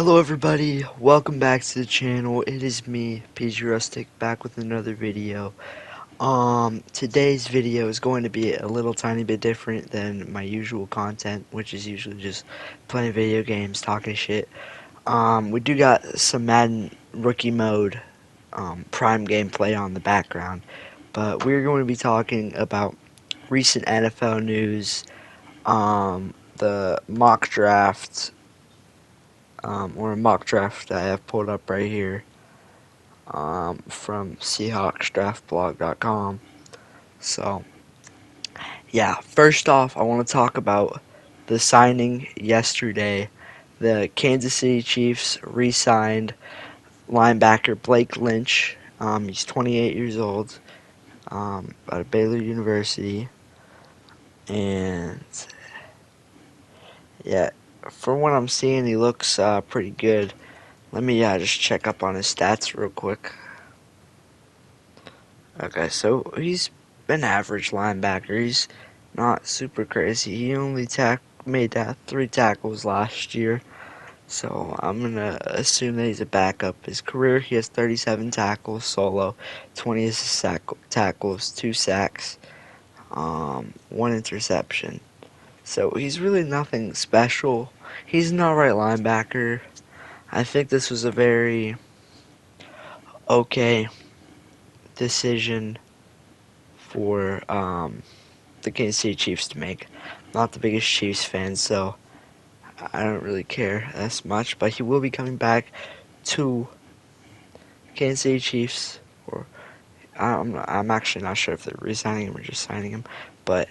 Hello everybody, welcome back to the channel. It is me, PG Rustic, back with another video. Today's video is going to be a little tiny bit different than my usual content, which is usually just playing video games, talking shit. We do got some Madden Rookie Mode, Prime gameplay on the background, but we're going to be talking about recent NFL news, the mock draft, or a mock draft I have pulled up right here, from SeahawksDraftBlog.com. So, yeah, first off, I want to talk about the signing yesterday. The Kansas City Chiefs re-signed linebacker Blake Lynch. He's 28 years old, out of Baylor University, and yeah, from what I'm seeing, he looks pretty good. Let me just check up on his stats real quick. Okay, so he's an average linebacker. He's not super crazy. He only made 3 tackles last year, so I'm gonna assume that he's a backup. His career, he has 37 tackles solo, 20 assist tackles, 2 sacks, 1 interception. So he's really nothing special. He's an alright linebacker. I think this was a very okay decision for the Kansas City Chiefs to make. I'm not the biggest Chiefs fan, so I don't really care as much. But he will be coming back to Kansas City Chiefs, or I'm actually not sure if they're re-signing him or just signing him, but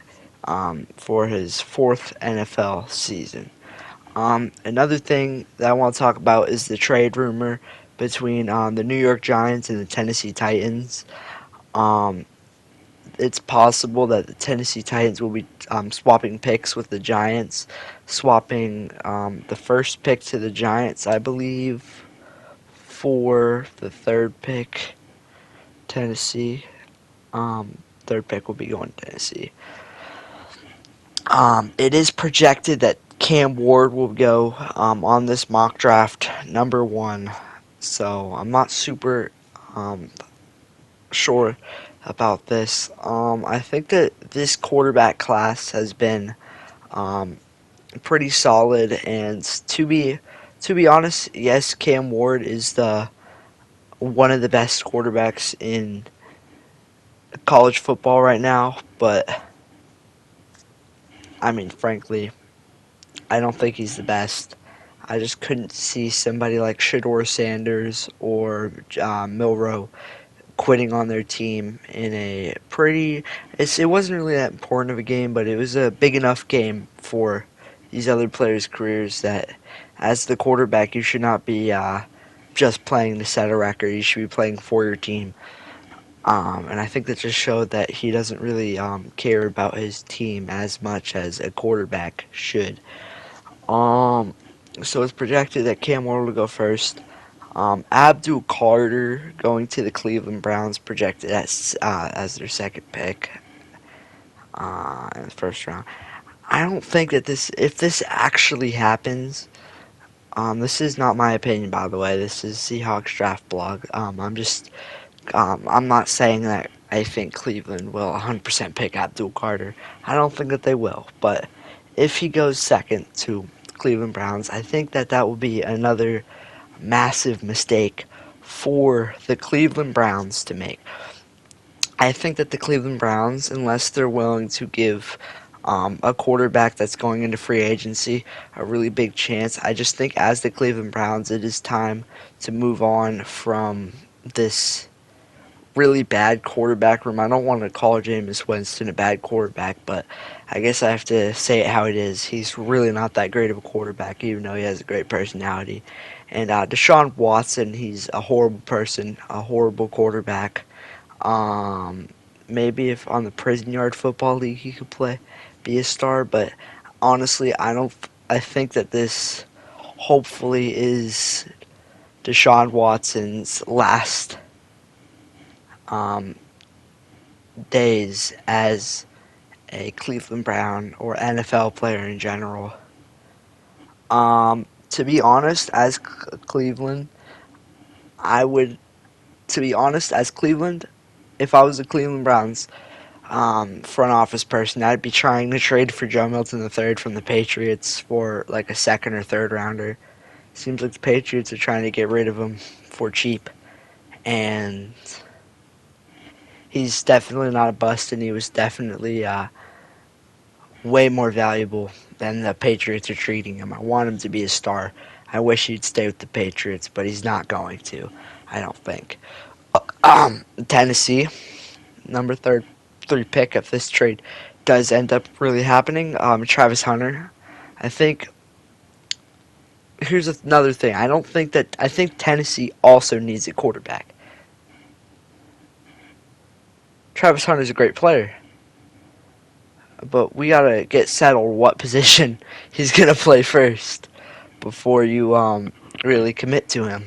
for his 4th NFL season. Another thing that I want to talk about is the trade rumor between the New York Giants and the Tennessee Titans. Um, it's possible that the Tennessee Titans will be swapping picks with the Giants, swapping the first pick to the Giants, I believe, for the 3rd pick. Tennessee, 3rd pick will be going to Tennessee. It is projected that Cam Ward will go on this mock draft number 1, so I'm not super sure about this. I think that this quarterback class has been pretty solid, and to be honest, yes, Cam Ward is the one of the best quarterbacks in college football right now, but I mean, frankly, I don't think he's the best. I just couldn't see somebody like Shedeur Sanders or Milroe quitting on their team in a pretty. It wasn't really that important of a game, but it was a big enough game for these other players' careers that, as the quarterback, you should not be just playing to set a record. You should be playing for your team. And I think that just showed that he doesn't really care about his team as much as a quarterback should. Um, so it's projected that Cam Ward will go first. Abdul Carter going to the Cleveland Browns, projected as their 2nd pick in the 1st round. I don't think that if this actually happens, this is not my opinion, by the way. This is Seahawks Draft Blog. I'm not saying that I think Cleveland will 100% pick Abdul Carter. I don't think that they will, but if he goes 2nd to Cleveland Browns, I think that will be another massive mistake for the Cleveland Browns to make. I think that the Cleveland Browns, unless they're willing to give a quarterback that's going into free agency a really big chance, I just think as the Cleveland Browns, it is time to move on from this really bad quarterback room. I don't want to call Jameis Winston a bad quarterback, but I guess I have to say it how it is. He's really not that great of a quarterback, even though he has a great personality. And Deshaun Watson, he's a horrible person, a horrible quarterback. Maybe if on the Prison Yard Football League he could be a star, but honestly, I don't. I think that this hopefully is Deshaun Watson's last days as a Cleveland Brown or NFL player in general. To To be honest, as Cleveland, I would. To be honest, as Cleveland, if I was a Cleveland Browns front office person, I'd be trying to trade for Joe Milton III from the Patriots for like a second or third rounder. Seems like the Patriots are trying to get rid of him for cheap, and he's definitely not a bust, and he was definitely way more valuable than the Patriots are treating him. I want him to be a star. I wish he'd stay with the Patriots, but he's not going to. I don't think. Tennessee, number three pick if this trade does end up really happening. Travis Hunter. I think. Here's another thing. I think Tennessee also needs a quarterback. Travis Hunter's a great player, but we gotta get settled what position he's gonna play first before you really commit to him.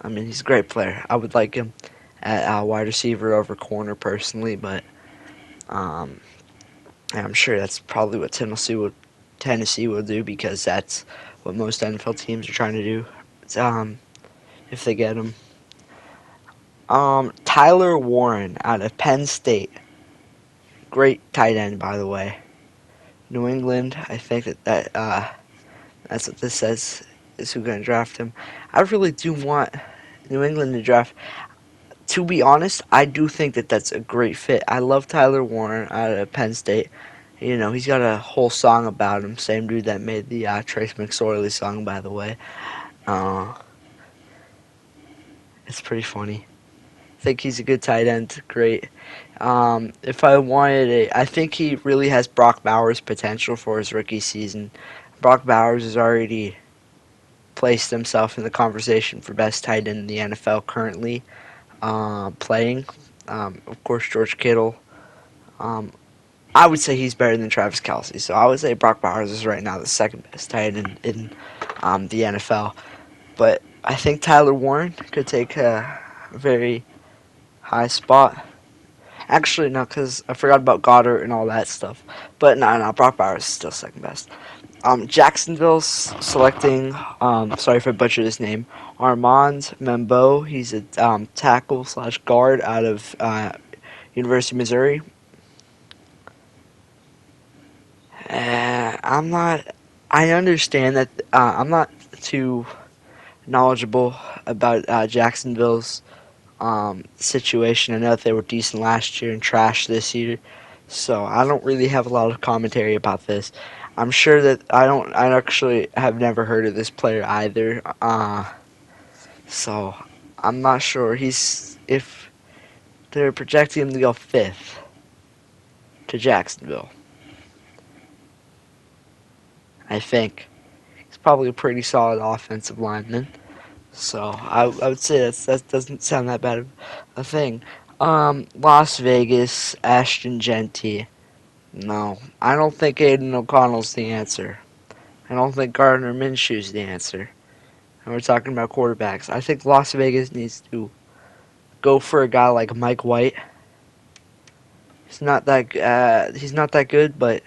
I mean, he's a great player. I would like him at wide receiver over corner personally, but um, I'm sure that's probably what Tennessee will do because that's what most NFL teams are trying to do. If they get him. Tyler Warren out of Penn State. Great tight end, by the way. New England, I think that's what this says is who's going to draft him. I really do want New England to draft. To be honest, I do think that that's a great fit. I love Tyler Warren out of Penn State. You know, he's got a whole song about him. Same dude that made the Trace McSorley song, by the way. Uh, it's pretty funny. I think he's a good tight end. Great. If I wanted I think he really has Brock Bowers' potential for his rookie season. Brock Bowers has already placed himself in the conversation for best tight end in the NFL currently playing. Of course, George Kittle. Um, I would say he's better than Travis Kelce. So I would say Brock Bowers is right now the second best tight end in the NFL. But I think Tyler Warren could take a very high spot. Actually, no, because I forgot about Goddard and all that stuff. But no, Brock Bowers is still second best. Jacksonville's selecting, sorry if I butchered his name, Armand Membo. He's a tackle slash guard out of University of Missouri. I'm not. I understand that I'm not too knowledgeable about Jacksonville's situation. I know that they were decent last year and trash this year, so I don't really have a lot of commentary about this. I'm sure that I don't. I actually have never heard of this player either. So I'm not sure. If they're projecting him to go fifth to Jacksonville. I think he's probably a pretty solid offensive lineman. So I would say that doesn't sound that bad of a thing. Las Vegas, Ashton Genty. No, I don't think Aiden O'Connell's the answer. I don't think Gardner Minshew's the answer. And we're talking about quarterbacks. I think Las Vegas needs to go for a guy like Mike White. He's not that good, but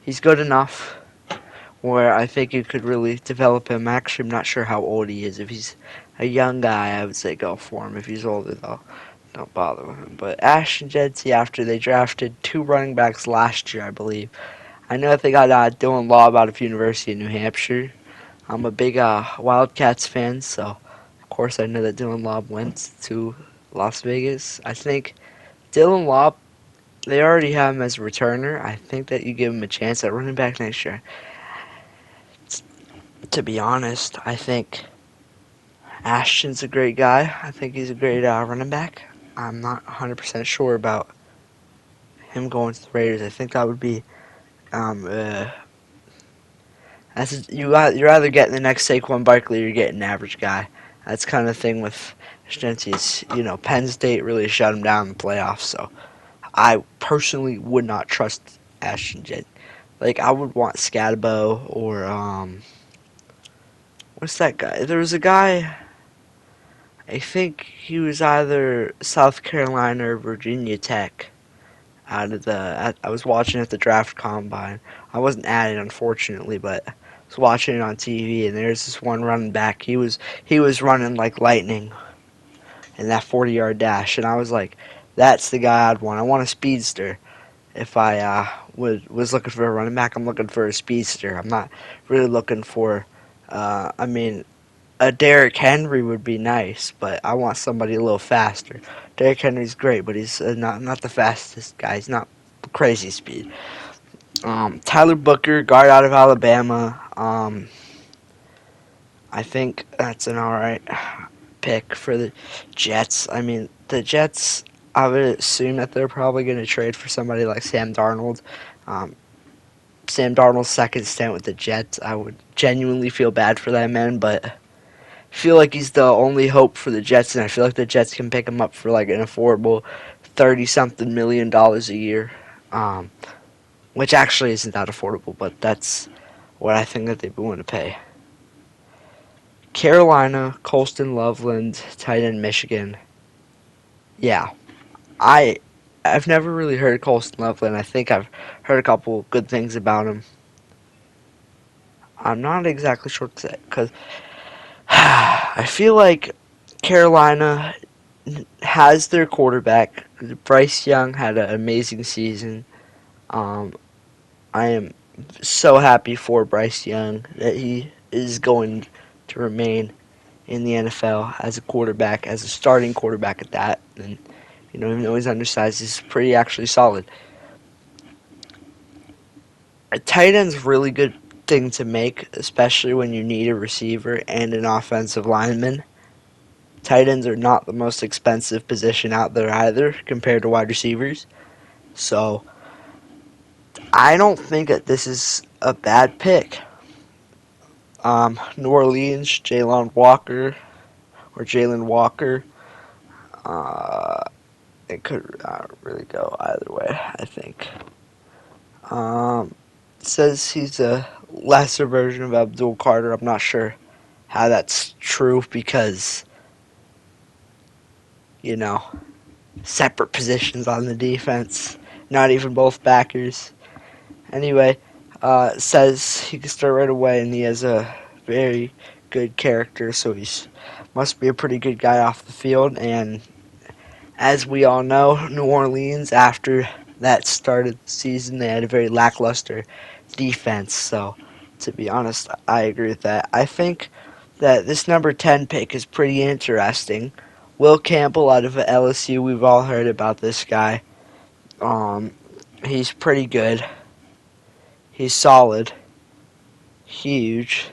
he's good enough where I think you could really develop him. Actually, I'm not sure how old he is. If he's a young guy, I would say go for him. If he's older, though, don't bother with him. But Ashton Genty, after they drafted 2 running backs last year, I believe. I know that they got Dylan Laub out of University of New Hampshire. I'm a big Wildcats fan, so of course I know that Dylan Laub went to Las Vegas. I think Dylan Laub, they already have him as a returner. I think that you give him a chance at running back next year. To be honest, I think Ashton's a great guy. I think he's a great running back. I'm not 100% sure about him going to the Raiders. I think that would be you're either getting the next Saquon Barkley or you're getting an average guy. That's kind of the thing with Genty's. Penn State really shut him down in the playoffs, so I personally would not trust Ashton Genty. Like, I would want Scatabo or what's that guy? There was a guy, I think he was either South Carolina or Virginia Tech. I was watching at the draft combine. I wasn't at it, unfortunately, but I was watching it on TV, and there's this one running back. He was running like lightning in that 40-yard dash, and I was like, that's the guy I'd want. I want a speedster. If I was looking for a running back, I'm looking for a speedster. I'm not really looking for. I mean, a Derrick Henry would be nice, but I want somebody a little faster. Derrick Henry's great, but he's not the fastest guy. He's not crazy speed. Tyler Booker, guard out of Alabama. I think that's an alright pick for the Jets. I mean, the Jets, I would assume that they're probably going to trade for somebody like Sam Darnold. Sam Darnold's second stint with the Jets, I would genuinely feel bad for that man, but I feel like he's the only hope for the Jets, and I feel like the Jets can pick him up for like an affordable $30-something million a year, which actually isn't that affordable, but that's what I think that they'd be willing to pay. Carolina, Colston Loveland, tight end Michigan. Yeah, I've never really heard of Colston Loveland. I think I've heard a couple good things about him. I'm not exactly sure what to say because I feel like Carolina has their quarterback. Bryce Young had an amazing season. I am so happy for Bryce Young that he is going to remain in the NFL as a quarterback, as a starting quarterback at that. And even though he's undersized, he's pretty actually solid. A tight end's a really good thing to make, especially when you need a receiver and an offensive lineman. Tight ends are not the most expensive position out there either compared to wide receivers. So I don't think that this is a bad pick. New Orleans, Jalen Walker. It could really go either way, I think. It says he's a lesser version of Abdul Carter. I'm not sure how that's true because, separate positions on the defense. Not even both backers. Anyway, it says he can start right away, and he has a very good character, so he must be a pretty good guy off the field. And as we all know, New Orleans, after that start of the season, they had a very lackluster defense. So, to be honest, I agree with that. I think that this number 10 pick is pretty interesting. Will Campbell out of LSU, we've all heard about this guy. He's pretty good. He's solid. Huge.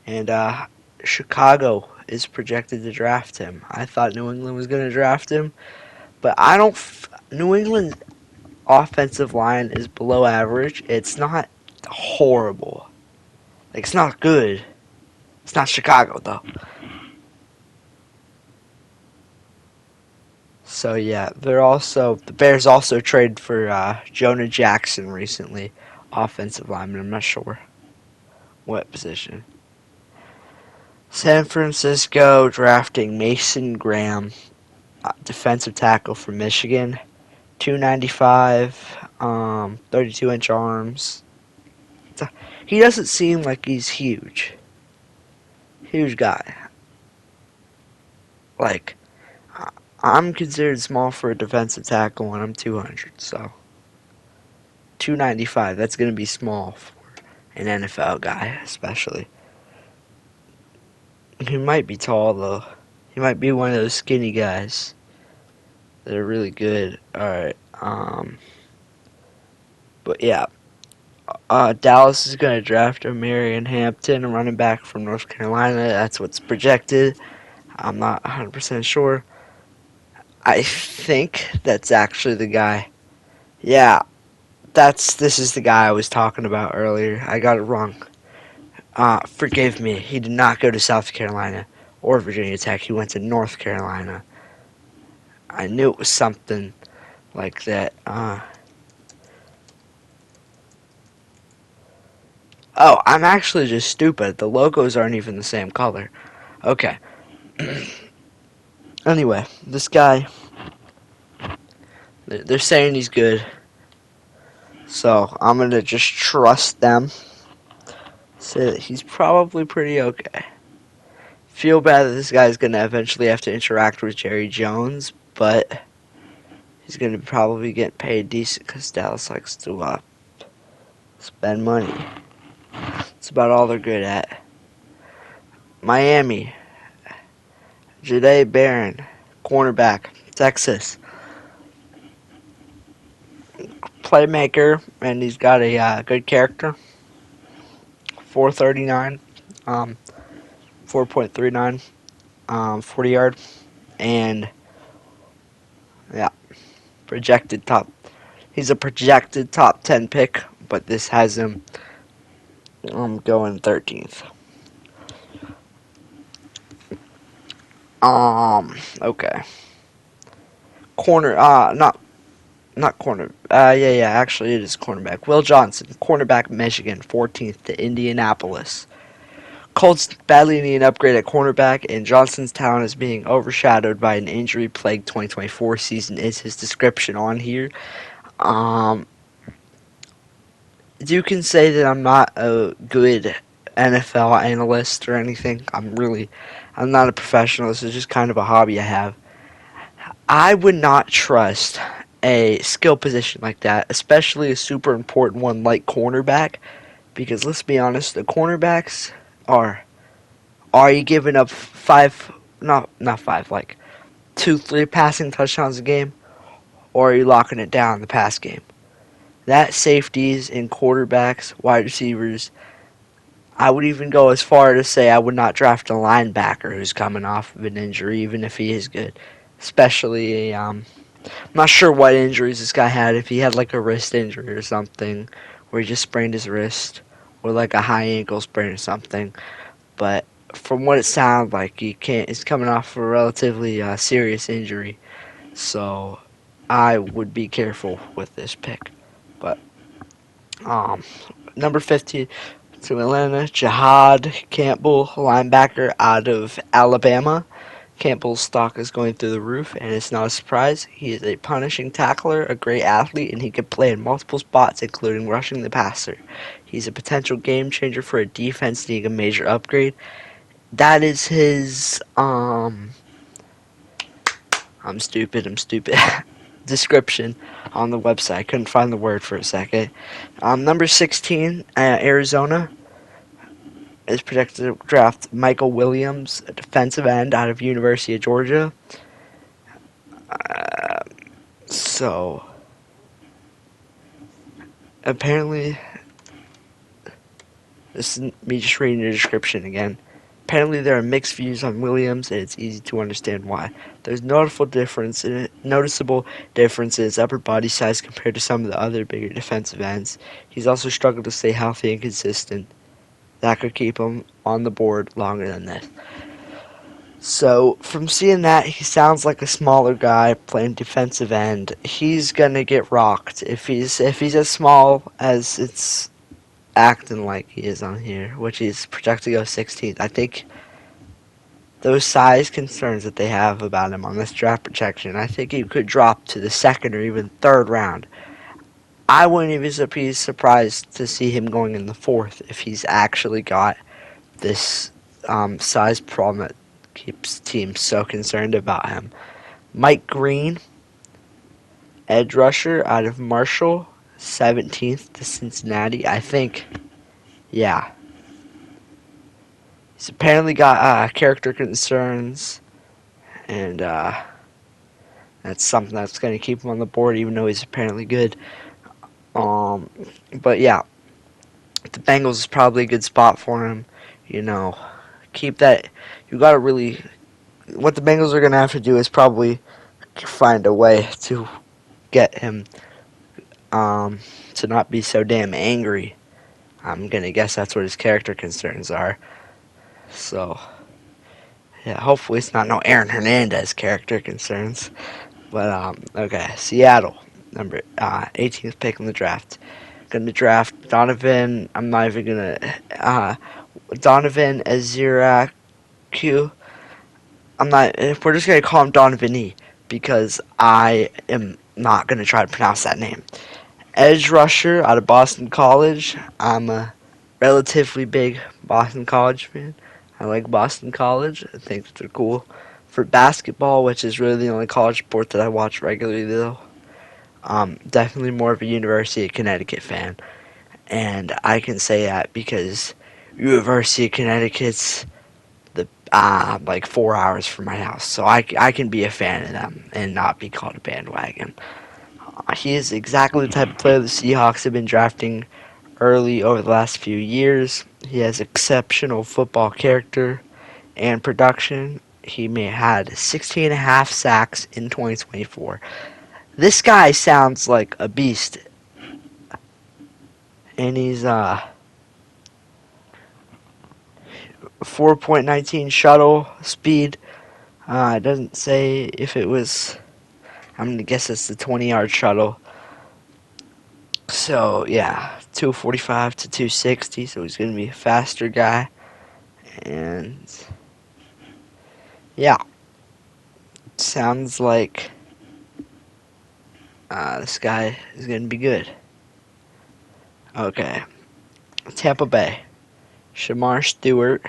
And Chicago is projected to draft him. I thought New England was going to draft him, but I don't. New England's offensive line is below average. It's not horrible. It's not good. It's not Chicago though. So yeah, the Bears also traded for Jonah Jackson recently, offensive lineman. I'm not sure what position. San Francisco drafting Mason Graham, defensive tackle from Michigan, 295, 32-inch arms. He doesn't seem like he's huge. Huge guy. I'm considered small for a defensive tackle and I'm 200, so 295, that's going to be small for an NFL guy, especially. He might be tall, though. He might be one of those skinny guys that are really good. Alright, but yeah. Dallas is going to draft Marion Hampton, a running back from North Carolina. That's what's projected. I'm not 100% sure. I think that's actually the guy. Yeah, this is the guy I was talking about earlier. I got it wrong. Forgive me. He did not go to South Carolina or Virginia Tech. He went to North Carolina. I knew it was something like that. Oh, I'm actually just stupid. The logos aren't even the same color. Okay. Anyway, this guy, they're saying he's good. So, I'm going to just trust them. say that he's probably pretty okay. Feel bad that this guy's going to eventually have to interact with Jerry Jones, but he's going to probably get paid decent because Dallas likes to spend money. That's about all they're good at. Miami, Jahdae Barron, cornerback, Texas. Playmaker, and he's got a good character. 439, 4.39, 40 yard, and yeah, projected top. He's a projected top 10 pick, but this has him going 13th. Okay. Corner, not corner. Yeah, actually it is cornerback. Will Johnson, cornerback, Michigan, 14th to Indianapolis. Colts badly need an upgrade at cornerback, and Johnson's talent is being overshadowed by an injury-plagued 2024 season is his description on here. You can say that I'm not a good NFL analyst or anything. I'm not a professional. This is just kind of a hobby I have. I would not trust a skill position like that, especially a super important one like cornerback, because let's be honest, the cornerbacks are you giving up not five, like 2-3 passing touchdowns a game, or are you locking it down in the pass game? That safeties and quarterbacks, wide receivers, I would even go as far to say I would not draft a linebacker who's coming off of an injury, even if he is good. Especially I'm not sure what injuries this guy had. If he had like a wrist injury or something, where he just sprained his wrist, or like a high ankle sprain or something. But from what it sounds like, he's coming off a relatively serious injury. So I would be careful with this pick. But number 15 to Atlanta, Jihad Campbell, linebacker out of Alabama. Campbell's stock is going through the roof, and it's not a surprise. He is a punishing tackler, a great athlete, and he can play in multiple spots, including rushing the passer. He's a potential game changer for a defense needing a major upgrade. That is his, I'm stupid, description on the website. I couldn't find the word for a second. Number 16, Arizona, is projected to draft Michael Williams, a defensive end out of University of Georgia. So, apparently, this is me just reading the description again. Apparently, there are mixed views on Williams, and it's easy to understand why. There's noticeable differences upper body size compared to some of the other bigger defensive ends. He's also struggled to stay healthy and consistent. That could keep him on the board longer than this. So, from seeing that, he sounds like a smaller guy playing defensive end. He's gonna get rocked if he's as small as it's acting like he is on here, which he's projected to go 16th. I think those size concerns that they have about him on this draft projection, I think he could drop to the second or even third round. I wouldn't even be surprised to see him going in the fourth if he's actually got this size problem that keeps teams so concerned about him. Mike Green, edge rusher out of Marshall, 17th to Cincinnati. I think, yeah. He's apparently got character concerns, and that's something that's going to keep him on the board, even though he's apparently good. But yeah, the Bengals is probably a good spot for him. You know, keep that. You got to really. What the Bengals are going to have to do is probably find a way to get him to not be so damn angry. I'm going to guess that's what his character concerns are. So, yeah, hopefully it's not no Aaron Hernandez character concerns. But, okay, Seattle, number 18th pick in the draft. Going to draft Donovan, I'm not even going to, Donovan Eziraku. We're just going to call him Donovan E, because I am not going to try to pronounce that name. Edge rusher out of Boston College. I'm relatively big Boston College fan. I like Boston College. I think they're cool. For basketball, which is really the only college sport that I watch regularly, though, definitely more of a University of Connecticut fan. And I can say that because University of Connecticut's like 4 hours from my house, so I can be a fan of them and not be called a bandwagon. He is exactly the type of player the Seahawks have been drafting early over the last few years. He has exceptional football character and production. He may have had 16 and a half sacks in 2024. This guy sounds like a beast, and he's 4.19 shuttle speed. It doesn't say if it was. I'm gonna guess it's the 20-yard shuttle. So yeah, 245 to 260. So he's gonna be a faster guy, and yeah, sounds like this guy is gonna be good. Okay, Tampa Bay, Shamar Stewart.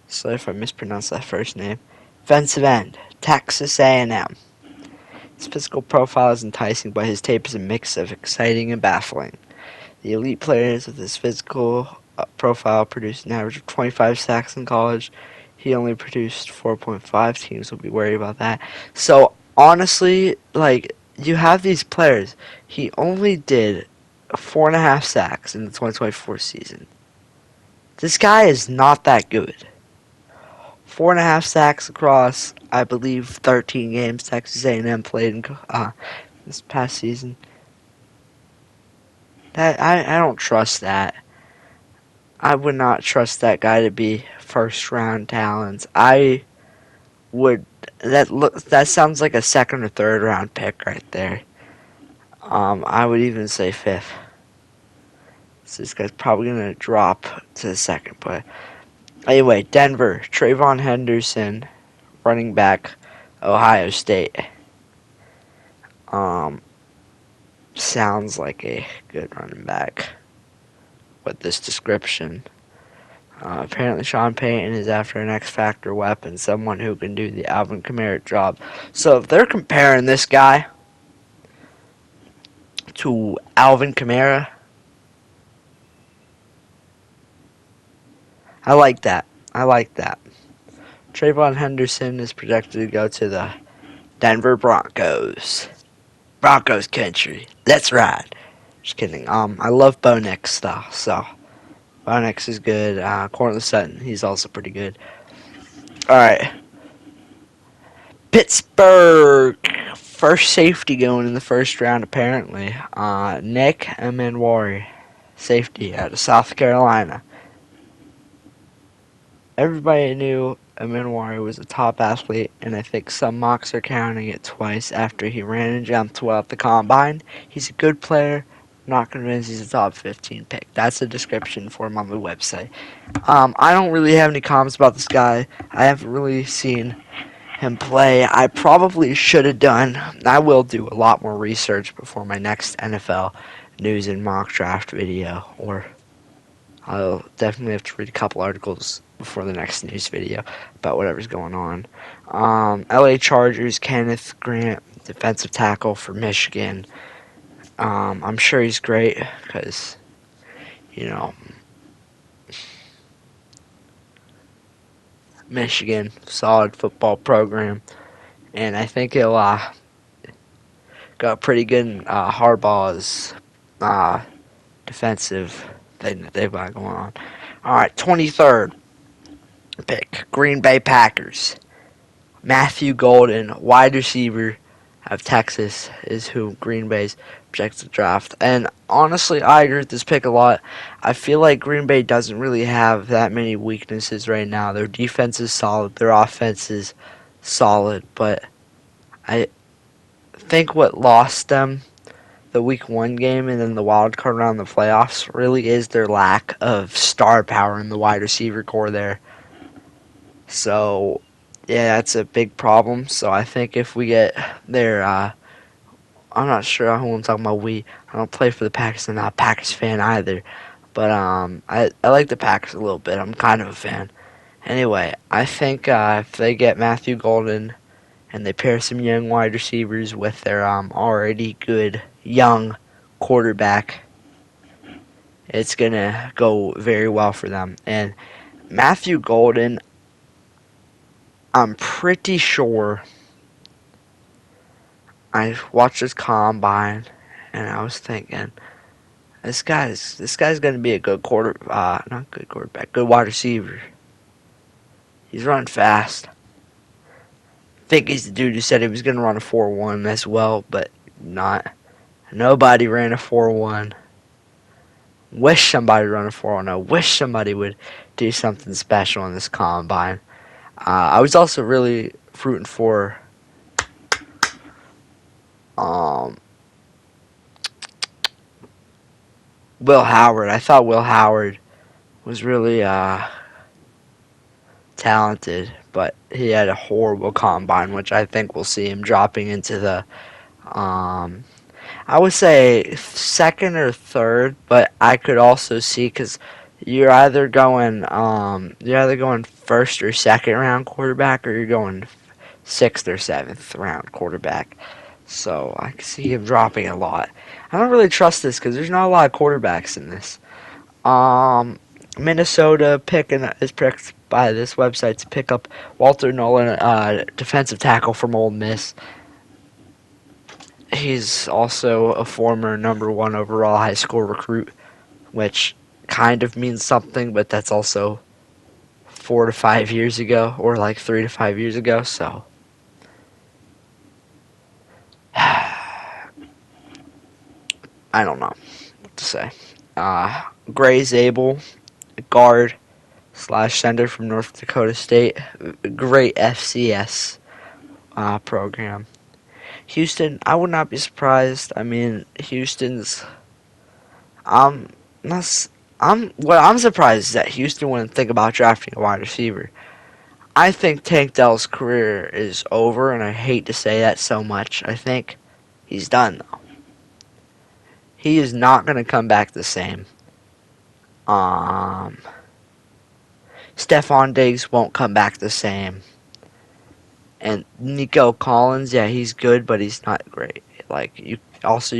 Sorry if I mispronounced that first name. Defensive end, Texas A&M. His physical profile is enticing, but his tape is a mix of exciting and baffling. The elite players with his physical profile produced an average of 25 sacks in college. He only produced 4.5. Teams will be worried about that. So, honestly, like, you have these players. He only did 4.5 sacks in the 2024 season. This guy is not that good. 4.5 sacks across, I believe, 13 games Texas A&M played in this past season. That I don't trust that. I would not trust that guy to be first round talent. I would that sounds like a second or third round pick right there. I would even say fifth. So this guy's probably gonna drop to the second, but anyway, Denver, Trayvon Henderson, running back, Ohio State. Sounds like a good running back with this description. Apparently, Sean Payton is after an X Factor weapon, someone who can do the Alvin Kamara job. So if they're comparing this guy to Alvin Kamara, I like that. I like that. Trayvon Henderson is projected to go to the Denver Broncos. Broncos country. Let's ride. Just kidding. I love Bo Nix though, so Bo Nix is good. Cortland Sutton, he's also pretty good. All right. Pittsburgh, first safety going in the first round apparently. Nick Amenwari, safety out of South Carolina. Everybody knew Amenwari was a top athlete, and I think some mocks are counting it twice after he ran and jumped well at the combine. He's a good player. Not convinced he's a top 15 pick. That's the description for him on the website. I don't really have any comments about this guy. I haven't really seen him play. I probably should have done. I will do a lot more research before my next NFL news and mock draft video, or I'll definitely have to read a couple articles before the next news video about whatever's going on. LA Chargers, Kenneth Grant, defensive tackle for Michigan. I'm sure he's great because, you know, Michigan, solid football program. And I think he'll got pretty good in Harbaugh's defensive thing that they've got going on. All right, 23rd pick, Green Bay Packers. Matthew Golden, wide receiver of Texas, is who Green Bay's projected to draft. And honestly, I agree with this pick a lot. I feel like Green Bay doesn't really have that many weaknesses right now. Their defense is solid, their offense is solid, but I think what lost them the week 1 game and then the wild card round of the playoffs really is their lack of star power in the wide receiver core there. So, yeah, that's a big problem. So I think if we get their, I'm not sure who I'm talking about. I don't play for the Packers. I'm not a Packers fan either. But I like the Packers a little bit. I'm kind of a fan. Anyway, I think if they get Matthew Golden and they pair some young wide receivers with their already good young quarterback, it's gonna go very well for them. And Matthew Golden, I'm pretty sure I watched his combine and I was thinking this guy's gonna be a good not good quarterback, good wide receiver. He's running fast. I think he's the dude who said he was gonna run a 4.1 as well, but not. Nobody ran a 4.1. Wish somebody ran a 4.1. I wish somebody would do something special in this combine. I was also really rooting for Will Howard. I thought Will Howard was really talented, but he had a horrible combine, which I think we'll see him dropping into the I would say second or third, but I could also see because you're either going first or second round quarterback, or you're going sixth or seventh round quarterback. So I can see him dropping a lot. I don't really trust this because there's not a lot of quarterbacks in this. Minnesota is picked by this website to pick up Walter Nolan, defensive tackle from Ole Miss. He's also a former number 1 overall high school recruit, which kind of means something, but that's also 4 to 5 years ago, or like 3 to 5 years ago, so I don't know what to say. Gray Zabel, guard slash center from North Dakota State, great FCS program. Houston, I would not be surprised. I mean, Houston's. What I'm surprised is that Houston wouldn't think about drafting a wide receiver. I think Tank Dell's career is over, and I hate to say that so much. I think he's done, though. He is not going to come back the same. Stephon Diggs won't come back the same. And Nico Collins, yeah, he's good, but he's not great. You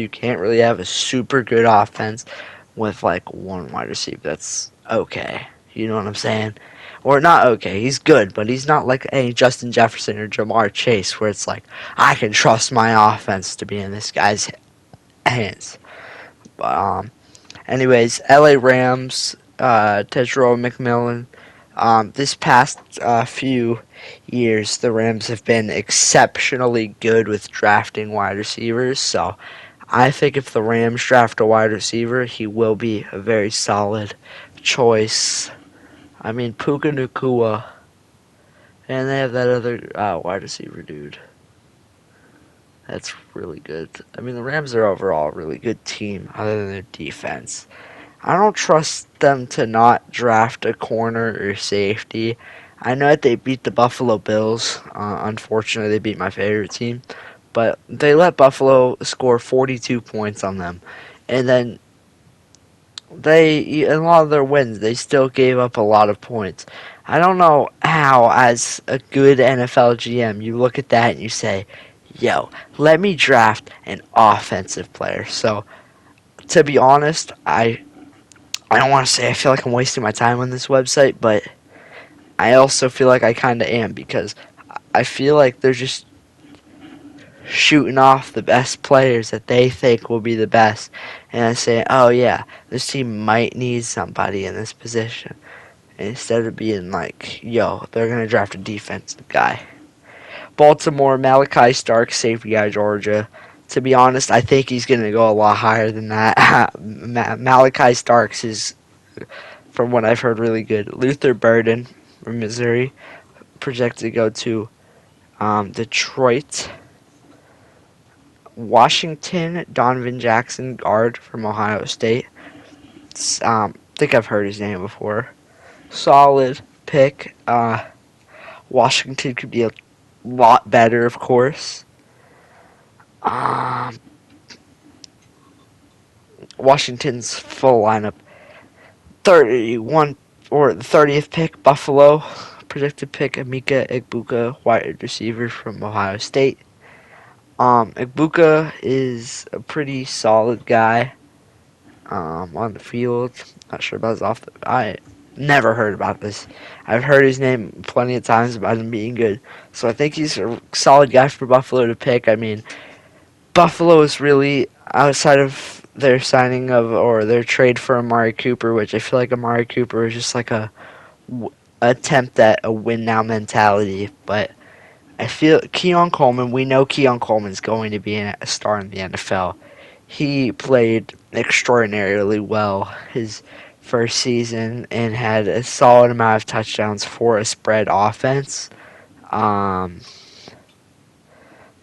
can't really have a super good offense with like one wide receiver that's okay. You know what I'm saying? Or not okay. He's good, but he's not like a Justin Jefferson or Jamar Chase where it's like I can trust my offense to be in this guy's hands. But anyways, LA Rams, Tedro McMillan. This past few years, the Rams have been exceptionally good with drafting wide receivers. So I think if the Rams draft a wide receiver, he will be a very solid choice. I mean, Puka Nacua, and they have that other wide receiver dude. That's really good. I mean, the Rams are overall a really good team, other than their defense. I don't trust them to not draft a corner or safety. I know that they beat the Buffalo Bills. Unfortunately, they beat my favorite team. But they let Buffalo score 42 points on them. And then in a lot of their wins, they still gave up a lot of points. I don't know how, as a good NFL GM, you look at that and you say, yo, let me draft an offensive player. So, to be honest, I don't want to say I feel like I'm wasting my time on this website, but I also feel like I kind of am because I feel like they're just shooting off the best players that they think will be the best. And I say, oh yeah, this team might need somebody in this position. And instead of being like, yo, they're going to draft a defensive guy. Baltimore, Malachi Starks, safety out of Georgia. To be honest, I think he's going to go a lot higher than that. Malachi Starks is, from what I've heard, really good. Luther Burden from Missouri, projected to go to Detroit. Washington, Donovan Jackson, guard from Ohio State. I think I've heard his name before. Solid pick. Washington could be a lot better, of course. Washington's full lineup. 31 or the 30th pick, Buffalo. Projected pick, Emeka Egbuka, wide receiver from Ohio State. Egbuka is a pretty solid guy on the field. Not sure about his I never heard about this. I've heard his name plenty of times about him being good. So I think he's a solid guy for Buffalo to pick. I mean, Buffalo is really outside of their signing of or their trade for Amari Cooper, which I feel like Amari Cooper is just like a attempt at a win now mentality. But I feel Keon Coleman. We know Keon Coleman's going to be a star in the NFL. He played extraordinarily well his first season and had a solid amount of touchdowns for a spread offense.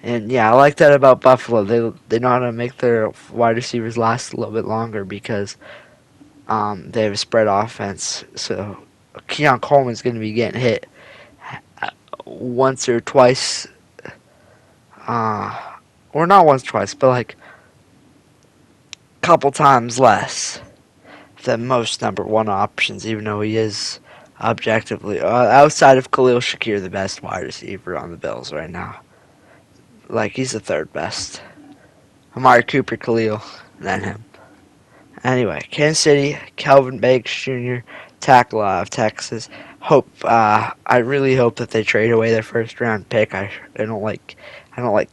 And yeah, I like that about Buffalo. They know how to make their wide receivers last a little bit longer because they have a spread offense. So Keon Coleman's going to be getting hit once or twice, or not once or twice, but like a couple times less than most number one options, even though he is objectively, outside of Khalil Shakir, the best wide receiver on the Bills right now. Like, he's the third best. Amari Cooper, Khalil, then him. Anyway, Kansas City, Kelvin Banks Jr., tackle out of Texas. I really hope that they trade away their first round pick. I don't like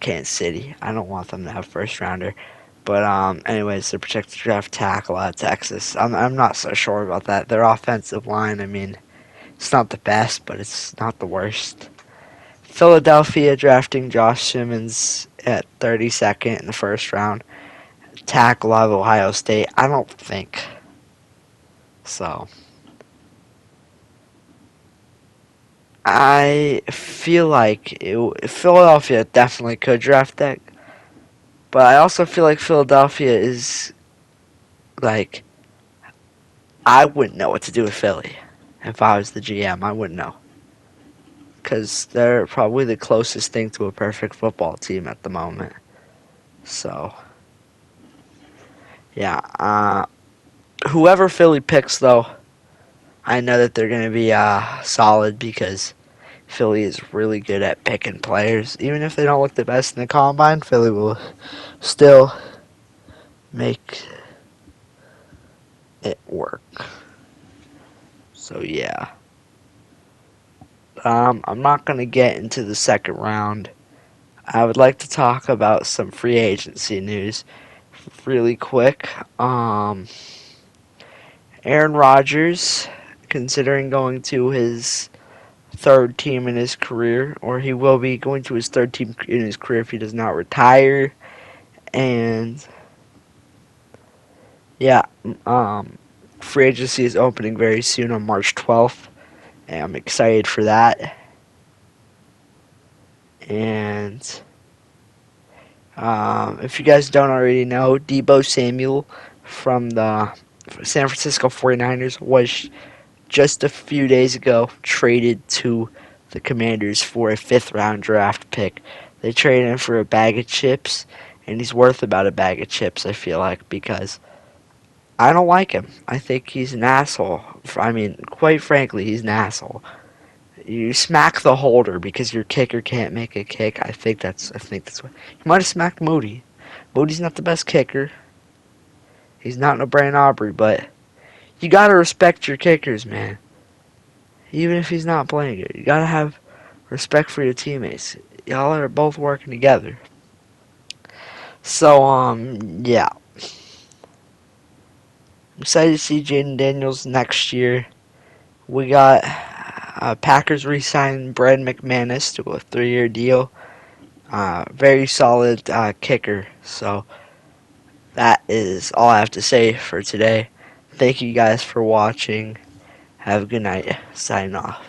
Kansas City. I don't want them to have first rounder. But anyways, they're projected to draft tackle out of Texas. I'm not so sure about that. Their offensive line, I mean, it's not the best, but it's not the worst. Philadelphia drafting Josh Simmons at 32nd in the first round. Tackle out of Ohio State. I don't think so. I feel like Philadelphia definitely could draft that, but I also feel like Philadelphia is like, I wouldn't know what to do with Philly if I was the GM. I wouldn't know, because they're probably the closest thing to a perfect football team at the moment. So yeah, whoever Philly picks though, I know that they're going to be solid because Philly is really good at picking players. Even if they don't look the best in the combine, Philly will still make it work. So yeah. I'm not going to get into the second round. I would like to talk about some free agency news really quick. Aaron Rodgers, considering going to his third team in his career, or he will be going to his third team in his career if he does not retire. And yeah, free agency is opening very soon on March 12th, and I'm excited for that. And if you guys don't already know, Deebo Samuel from the San Francisco 49ers was just a few days ago traded to the Commanders for a 5th round draft pick. They traded him for a bag of chips, and he's worth about a bag of chips, I feel like, because I don't like him. I think he's an asshole. I mean, quite frankly, he's an asshole. You smack the holder because your kicker can't make a kick. I think that's what you might have smacked Moody. Moody's not the best kicker. He's not no Brandon Aubrey, but you gotta respect your kickers, man. Even if he's not playing good, you gotta have respect for your teammates. Y'all are both working together. So yeah. I'm excited to see Jaden Daniels next year. We got Packers re-signed Brad McManus to a 3-year deal. Very solid kicker. So that is all I have to say for today. Thank you guys for watching. Have a good night. Signing off.